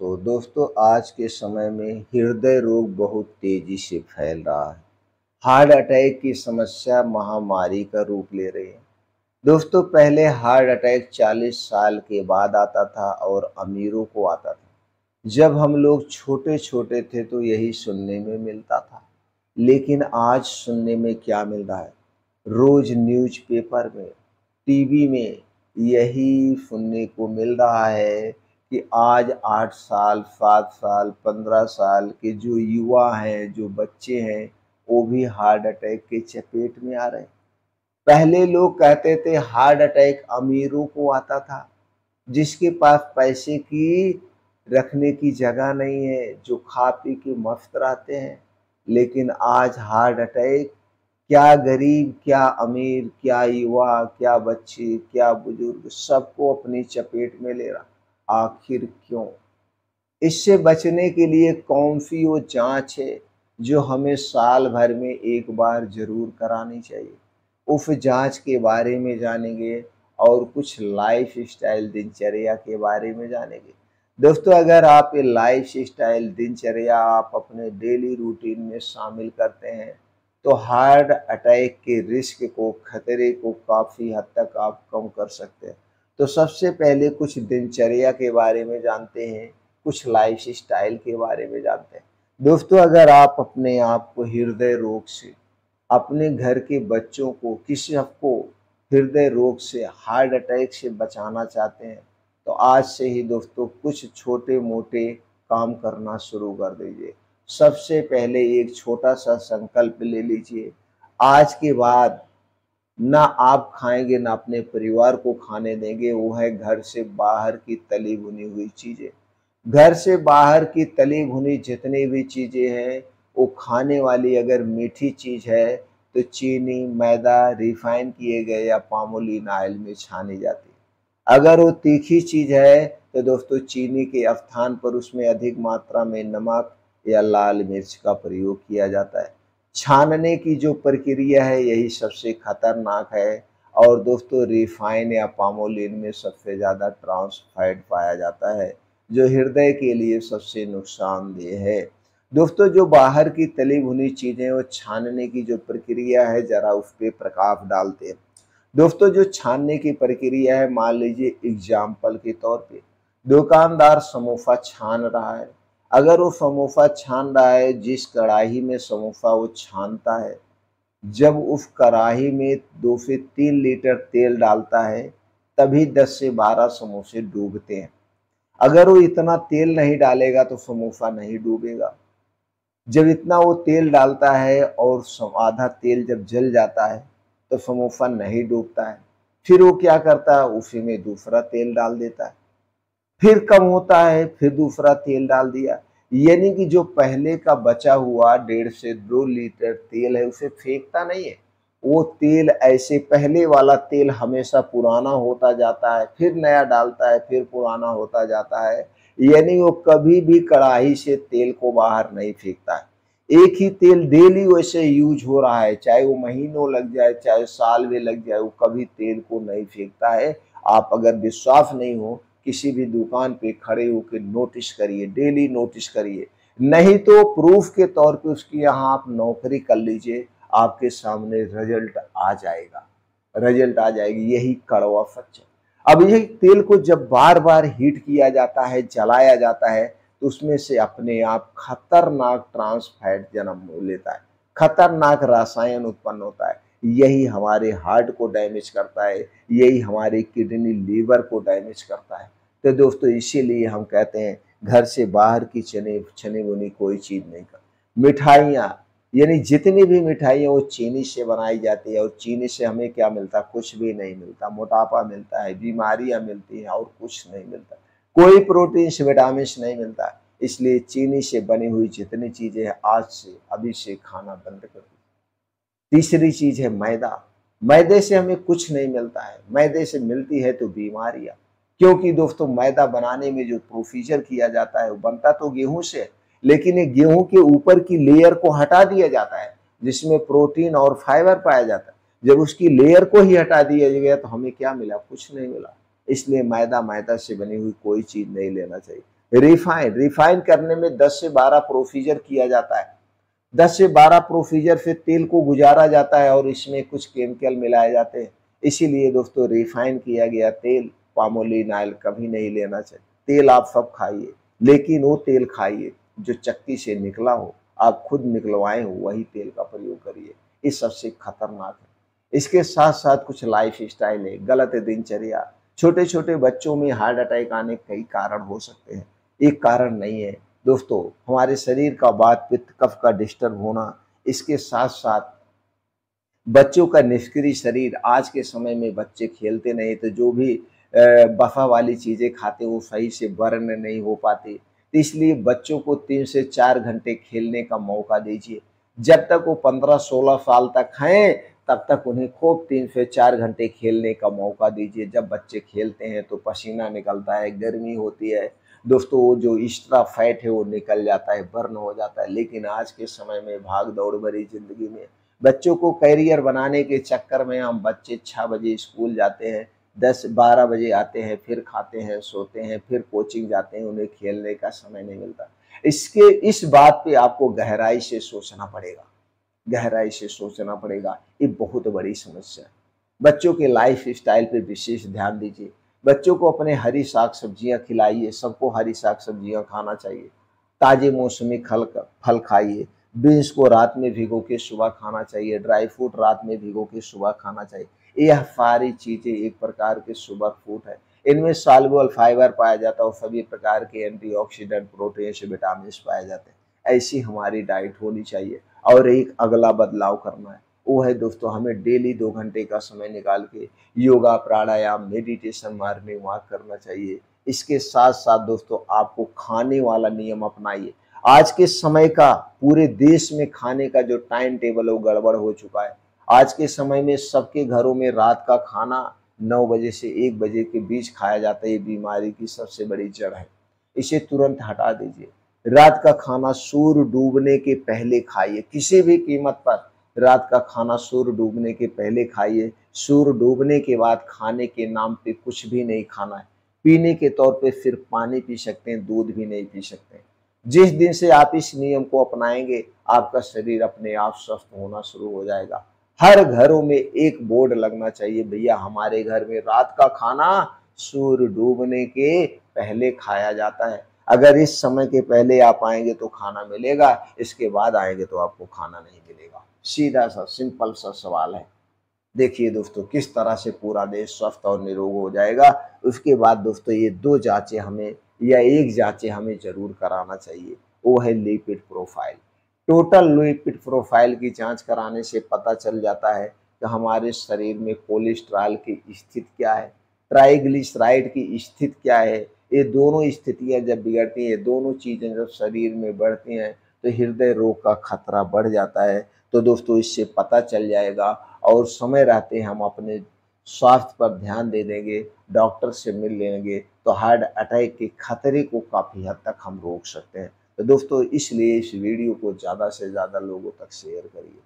तो दोस्तों आज के समय में हृदय रोग बहुत तेजी से फैल रहा है। हार्ट अटैक की समस्या महामारी का रूप ले रही है। दोस्तों पहले हार्ट अटैक 40 साल के बाद आता था और अमीरों को आता था। जब हम लोग छोटे छोटे थे तो यही सुनने में मिलता था। लेकिन आज सुनने में क्या मिल रहा है? रोज न्यूज़पेपर में, टीवी में यही सुनने को मिल रहा है कि आज 8 साल, 7 साल, 15 साल के जो युवा हैं, जो बच्चे हैं, वो भी हार्ट अटैक के चपेट में आ रहे हैं। पहले लोग कहते थे हार्ट अटैक अमीरों को आता था, जिसके पास पैसे की रखने की जगह नहीं है, जो खा पी के मस्त रहते हैं। लेकिन आज हार्ट अटैक क्या गरीब, क्या अमीर, क्या युवा, क्या बच्चे, क्या बुजुर्ग, सबको अपनी चपेट में ले रहा। आखिर क्यों? इससे बचने के लिए कौन-सी वो जाँच है जो हमें साल भर में एक बार ज़रूर करानी चाहिए? उस जाँच के बारे में जानेंगे और कुछ लाइफ़स्टाइल दिनचर्या के बारे में जानेंगे। दोस्तों अगर आप ये लाइफ़स्टाइल दिनचर्या आप अपने डेली रूटीन में शामिल करते हैं, तो हार्ट अटैक के रिस्क को, खतरे को काफ़ी हद तक आप कम कर सकते हैं। तो सबसे पहले कुछ दिनचर्या के बारे में जानते हैं, कुछ लाइफ़स्टाइल के बारे में जानते हैं। दोस्तों अगर आप अपने आप को हृदय रोग से, अपने घर के बच्चों को, किसी को हृदय रोग से, हार्ट अटैक से बचाना चाहते हैं, तो आज से ही दोस्तों कुछ छोटे-मोटे काम करना शुरू कर दीजिए। सबसे पहले एक छोटा-सा संकल्प ले लीजिए, आज के बाद ना आप खाएँगे, ना अपने परिवार को खाने देंगे, वो है घर से बाहर की तली भुनी हुई चीज़ें। घर से बाहर की तली भुनी जितनी भी चीज़ें हैं, वो खाने वाली अगर मीठी चीज़ है, तो चीनी, मैदा, रिफ़ाइन किए गए या पामोलिन ऑयल में छानी जाती है। अगर वो तीखी चीज़ है, तो दोस्तों चीनी के स्थान पर उसमें अधिक मात्रा में नमक या लाल मिर्च का प्रयोग किया जाता है। छानने की जो प्रक्रिया है यही सबसे खतरनाक है और दोस्तों रिफ़ाइन या पामोलिन में सबसे ज़्यादा ट्रांस फैट पाया जाता है, जो हृदय के लिए सबसे नुकसानदेह है। दोस्तों जो बाहर की तली भुनी चीज़ें और छानने की जो प्रक्रिया है ज़रा उस पे प्रकाश डालते हैं। दोस्तों जो छानने की प्रक्रिया है, मान लीजिए एग्जाम्पल के तौर पे दुकानदार समोसा छान रहा है। अगर वो समोसा छान रहा है, जिस कढ़ाई में समोसा वो छानता है, जब उस कढ़ाई में 2 से 3 लीटर तेल डालता है, तभी 10 से 12 समोसे डूबते हैं। अगर वो इतना तेल नहीं डालेगा तो समोसा नहीं डूबेगा। जब इतना वो तेल डालता है और आधा तेल जब जल जाता है, तो समोसा नहीं डूबता है। फिर वो क्या करता है, उसी में दूसरा तेल डाल देता है। फिर कम होता है, फिर दूसरा तेल डाल दिया। यानी कि जो पहले का बचा हुआ 1.5 से 2 लीटर तेल है, उसे फेंकता नहीं है। वो तेल ऐसे पहले वाला तेल हमेशा पुराना होता जाता है, फिर नया डालता है, फिर पुराना होता जाता है। यानी वो कभी भी कढ़ाई से तेल को बाहर नहीं फेंकता है। एक ही तेल डेली वैसे यूज़ हो रहा है, चाहे वो महीनों लग जाए, चाहे साल भी लग जाए, वो कभी तेल को नहीं फेंकता है। आप अगर विश्वास नहीं हो, किसी भी दुकान पे खड़े होकर नोटिस करिए, डेली नोटिस करिए। नहीं तो प्रूफ के तौर पे उसकी यहाँ आप नौकरी कर लीजिए, आपके सामने रिजल्ट आ जाएगा, रिजल्ट आ जाएगी। यही कड़वा सच है। अब यही तेल को जब बार बार हीट किया जाता है, जलाया जाता है, तो उसमें से अपने आप खतरनाक ट्रांस फैट जन्म लेता है, खतरनाक रसायन उत्पन्न होता है। यही हमारे हार्ट को डैमेज करता है, यही हमारे किडनी, लीवर को डैमेज करता है। तो दोस्तों इसीलिए हम कहते हैं घर से बाहर की छनी बुनी कोई चीज़ नहीं कर। मिठाइयाँ, यानी जितनी भी मिठाइयाँ वो चीनी से बनाई जाती है और चीनी से हमें क्या मिलता है? कुछ भी नहीं मिलता। मोटापा मिलता है, बीमारियाँ मिलती हैं और कुछ नहीं मिलता। कोई प्रोटीन्स, विटामिन्स नहीं मिलता। इसलिए चीनी से बनी हुई जितनी चीज़ें हैं आज से, अभी से खाना बंद कर दो। तीसरी चीज़ है मैदा। मैदे से हमें कुछ नहीं मिलता है, मैदे से मिलती है तो बीमारियाँ। क्योंकि दोस्तों मैदा बनाने में जो प्रोसीजर किया जाता है वो बनता तो गेहूँ से है, लेकिन ये गेहूँ के ऊपर की लेयर को हटा दिया जाता है, जिसमें प्रोटीन और फाइबर पाया जाता है। जब उसकी लेयर को ही हटा दिया गया तो हमें क्या मिला? कुछ नहीं मिला। इसलिए मैदा, मैदा से बनी हुई कोई चीज़ नहीं लेना चाहिए। रिफाइन करने में 10 से 12 प्रोसीजर किया जाता है। 10 से 12 प्रोसीजर, फिर तेल को गुजारा जाता है और इसमें कुछ केमिकल मिलाए जाते हैं। इसीलिए दोस्तों रिफाइन किया गया तेल, पामोलिन ऑयल कभी नहीं लेना चाहिए। तेल आप सब खाइए, लेकिन वो तेल खाइए जो चक्की से निकला हो, आप खुद निकलवाए हो, वही तेल का प्रयोग करिए। ये सबसे खतरनाक है। इसके साथ साथ कुछ लाइफ स्टाइल है, गलत दिनचर्या। छोटे छोटे बच्चों में हार्ट अटैक आने के कई कारण हो सकते हैं, एक कारण नहीं है दोस्तों। हमारे शरीर का वात पित्त कफ का डिस्टर्ब होना, इसके साथ साथ बच्चों का निष्क्रिय शरीर। आज के समय में बच्चे खेलते नहीं, तो जो भी बफा वाली चीज़ें खाते वो सही से बर्न नहीं हो पाती। तो इसलिए बच्चों को 3 से 4 घंटे खेलने का मौका दीजिए। जब तक वो 15-16 साल तक हैं, तब तक उन्हें खूब 3 से 4 घंटे खेलने का मौका दीजिए। जब बच्चे खेलते हैं तो पसीना निकलता है, गर्मी होती है दोस्तों, वो जो एक्स्ट्रा फैट है वो निकल जाता है, बर्न हो जाता है। लेकिन आज के समय में भाग दौड़ भरी जिंदगी में बच्चों को कैरियर बनाने के चक्कर में हम बच्चे 6 बजे स्कूल जाते हैं, 10-12 बजे आते हैं, फिर खाते हैं, सोते हैं, फिर कोचिंग जाते हैं, उन्हें खेलने का समय नहीं मिलता। इस बात पे आपको गहराई से सोचना पड़ेगा, गहराई से सोचना पड़ेगा। ये बहुत बड़ी समस्या है। बच्चों के लाइफ स्टाइल पे विशेष ध्यान दीजिए। बच्चों को अपने हरी साग सब्जियां खिलाइए, सबको हरी साग सब्जियां खाना चाहिए। ताजे मौसमी फल खाइए। बीन्स को रात में भिगो के सुबह खाना चाहिए, ड्राई फ्रूट रात में भिगो के सुबह खाना चाहिए। यह सारी चीज़ें एक प्रकार के सुपर फूड है। इनमें सॉल्युबल फाइबर पाया जाता है और सभी प्रकार के एंटीऑक्सीडेंट, प्रोटीन्स, विटामिन पाए जाते हैं। ऐसी हमारी डाइट होनी चाहिए। और एक अगला बदलाव करना है, वो है दोस्तों हमें डेली 2 घंटे का समय निकाल के योगा, प्राणायाम, मेडिटेशन, मॉर्निंग वॉक करना चाहिए। इसके साथ साथ दोस्तों आपको खाने वाला नियम अपनाइए। आज के समय का पूरे देश में खाने का जो टाइम टेबल है वो गड़बड़ हो चुका है। आज के समय में सबके घरों में रात का खाना 9 बजे से 1 बजे के बीच खाया जाता है। ये बीमारी की सबसे बड़ी जड़ है, इसे तुरंत हटा दीजिए। रात का खाना सूर्य डूबने के पहले खाइए, किसी भी कीमत पर रात का खाना सूर्य डूबने के पहले खाइए। सूर्य डूबने के बाद खाने के नाम पे कुछ भी नहीं खाना है। पीने के तौर पे सिर्फ पानी पी सकते हैं, दूध भी नहीं पी सकते। जिस दिन से आप इस नियम को अपनाएंगे, आपका शरीर अपने आप स्वस्थ होना शुरू हो जाएगा। हर घरों में एक बोर्ड लगना चाहिए, भैया हमारे घर में रात का खाना सूर्य डूबने के पहले खाया जाता है। अगर इस समय के पहले आप आएंगे तो खाना मिलेगा, इसके बाद आएंगे तो आपको खाना नहीं मिलेगा। सीधा सा सिंपल सा सवाल है। देखिए दोस्तों किस तरह से पूरा देश स्वस्थ और निरोग हो जाएगा। उसके बाद दोस्तों ये 2 जांचें हमें या 1 जांचें हमें जरूर कराना चाहिए, वो है lipid profile. Total lipid profile की जांच कराने से पता चल जाता है कि हमारे शरीर में कोलेस्ट्रॉल की स्थिति क्या है, ट्राइग्लिसराइड की स्थिति क्या है। ये दोनों स्थितियां जब बिगड़ती हैं, दोनों चीज़ें जब शरीर में बढ़ती हैं, तो हृदय रोग का खतरा बढ़ जाता है। तो दोस्तों इससे पता चल जाएगा और समय रहते हम अपने स्वास्थ्य पर ध्यान दे देंगे, डॉक्टर से मिल लेंगे, तो हार्ट अटैक के खतरे को काफ़ी हद तक हम रोक सकते हैं। तो दोस्तों इसलिए इस वीडियो को ज़्यादा से ज़्यादा लोगों तक शेयर करिए।